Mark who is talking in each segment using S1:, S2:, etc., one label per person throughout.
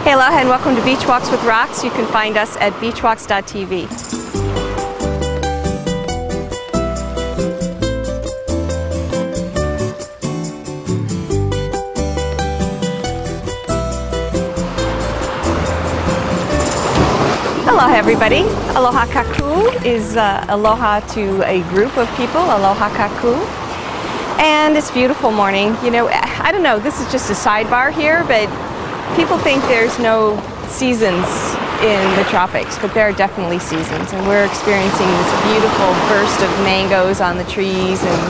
S1: Hey, aloha and welcome to Beach Walks with Rocks. You can find us at beachwalks.tv. Aloha everybody. Aloha kaku is aloha to a group of people, aloha kaku. And it's a beautiful morning. You know, I don't know, this is just a sidebar here, but people think there's no seasons in the tropics, but there are definitely seasons. And we're experiencing this beautiful burst of mangoes on the trees and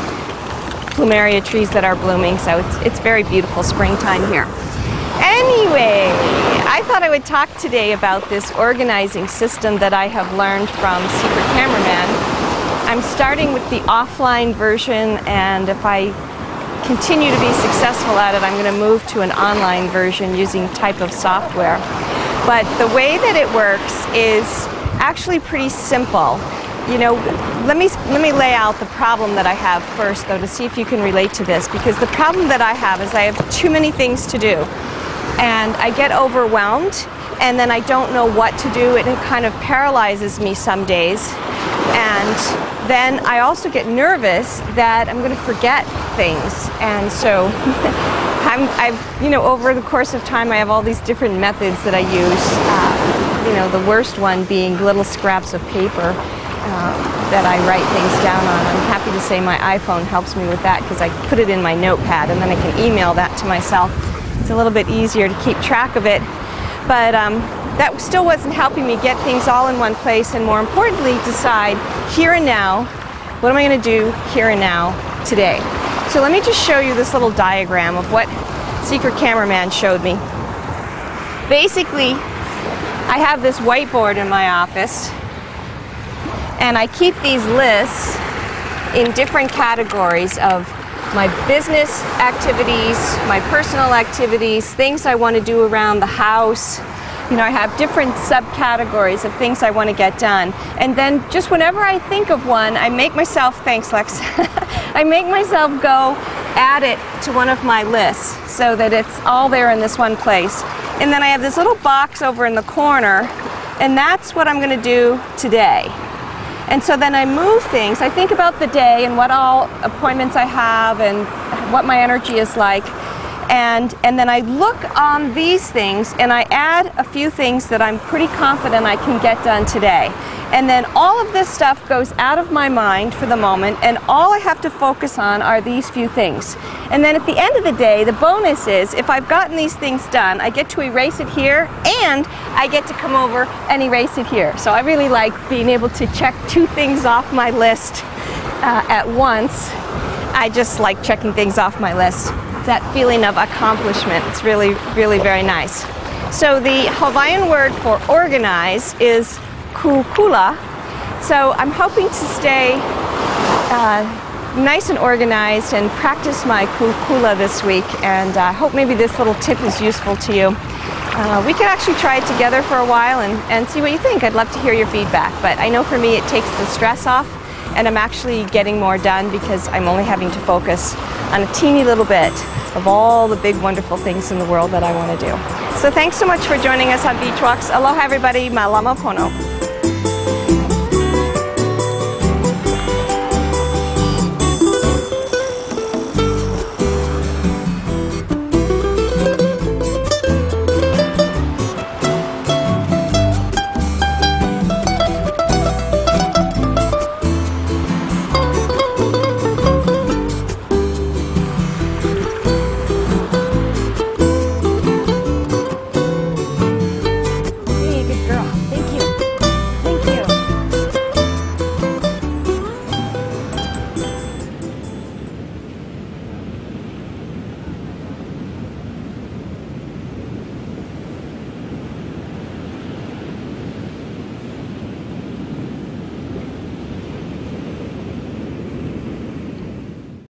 S1: plumeria trees that are blooming. So it's very beautiful springtime here. Anyway, I thought I would talk today about this organizing system that I have learned from Secret Cameraman. I'm starting with the offline version, and if I continue to be successful at it, I'm going to move to an online version using type of software. But the way that it works is actually pretty simple. You know, let me lay out the problem that I have first, though, to see if you can relate to this, because the problem that I have is I have too many things to do. And I get overwhelmed, and then I don't know what to do, and it kind of paralyzes me some days. And then I also get nervous that I'm going to forget things. And so over the course of time, I have all these different methods that I use. The worst one being little scraps of paper that I write things down on. I'm happy to say my iPhone helps me with that, because I put it in my notepad and then I can email that to myself. It's a little bit easier to keep track of it, but that still wasn't helping me get things all in one place, and more importantly, decide here and now, what am I going to do here and now today? So let me just show you this little diagram of what Secret Cameraman showed me. Basically, I have this whiteboard in my office, and I keep these lists in different categories of my business activities, my personal activities, things I want to do around the house. You know, I have different subcategories of things I want to get done. And then just whenever I think of one, I make myself, thanks Lex, I make myself go add it to one of my lists so that it's all there in this one place. And then I have this little box over in the corner, and that's what I'm going to do today. And so then I move things. I think about the day and what all appointments I have and what my energy is like. And then I look on these things and I add a few things that I'm pretty confident I can get done today. And then all of this stuff goes out of my mind for the moment, and all I have to focus on are these few things. And then at the end of the day, the bonus is if I've gotten these things done, I get to erase it here, and I get to come over and erase it here. So I really like being able to check two things off my list at once. I just like checking things off my list. That feeling of accomplishment, it's really, really very nice. So the Hawaiian word for organize is Kūkulu. So I'm hoping to stay nice and organized and practice my Kūkulu this week, and I hope maybe this little tip is useful to you. We can actually try it together for a while and see what you think. I'd love to hear your feedback, but I know for me it takes the stress off, and I'm actually getting more done because I'm only having to focus on a teeny little bit of all the big wonderful things in the world that I want to do. So thanks so much for joining us on Beach Walks. Aloha everybody, malama pono.